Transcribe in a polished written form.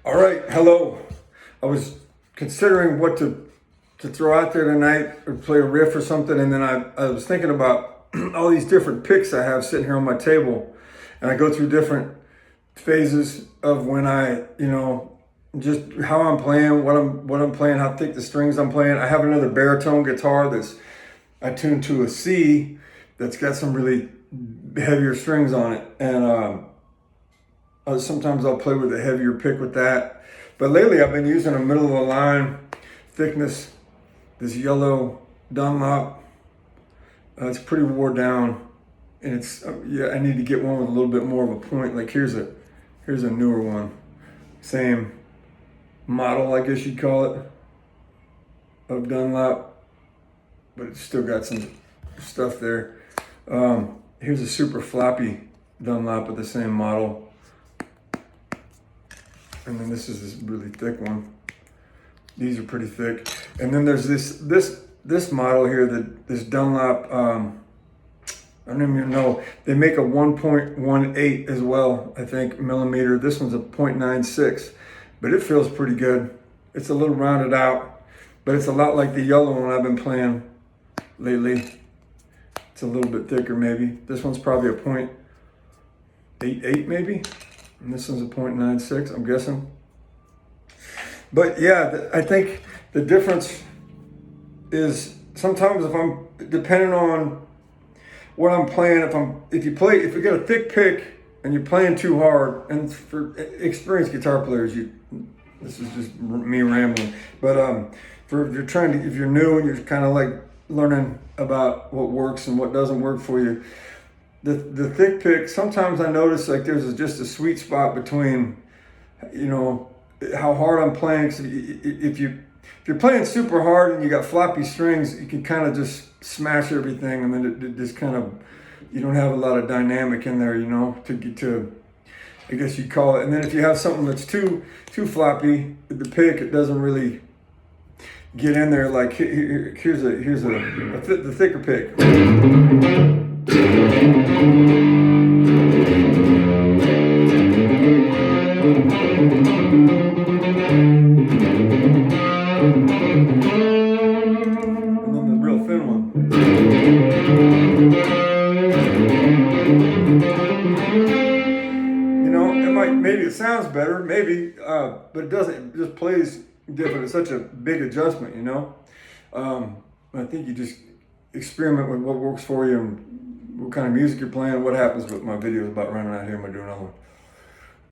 All right, hello. I was considering what to throw out there tonight or play a riff or something, and then I was thinking about all these different picks I have sitting here on my table, and I go through different phases of when just how I'm playing, what I'm playing, how thick the strings I'm playing. I have another baritone guitar that's I tuned to a C that's got some really heavier strings on it, and sometimes I'll play with a heavier pick with that. But lately I've been using a middle of the line thickness, this yellow Dunlop. It's pretty wore down, and it's I need to get one with a little bit more of a point. Like here's a newer one, same model I guess you'd call it, of Dunlop, but it's still got some stuff there. Here's a super floppy Dunlop with the same model. And then this is this really thick one. These are pretty thick. And then there's this model here, this Dunlop, I don't even know. They make a 1.18 as well, I think, millimeter. This one's a 0.96, but it feels pretty good. It's a little rounded out, but it's a lot like the yellow one I've been playing lately. It's a little bit thicker maybe. This one's probably a 0.88 maybe. And this one's a 0.96, I'm guessing. But yeah, I think the difference is sometimes if I'm, depending on what I'm playing, if you get a thick pick and you're playing too hard, and for experienced guitar players, this is just me rambling, but if you're new and you're kind of like learning about what works and what doesn't work for you, the thick pick, sometimes I notice like there's just a sweet spot between, how hard I'm playing. So if you're playing super hard and you got floppy strings, you can kind of just smash everything, and then it just kind of, you don't have a lot of dynamic in there, to get to, I guess you'd call it. And then if you have something that's too floppy, the pick, it doesn't really get in there. Like here's the thicker pick. And then the real thin one. Maybe it sounds better, maybe, but it doesn't. It just plays different. It's such a big adjustment, I think you just experiment with what works for you and what kind of music you're playing. What happens with my video is about running out here. I'm gonna do another one.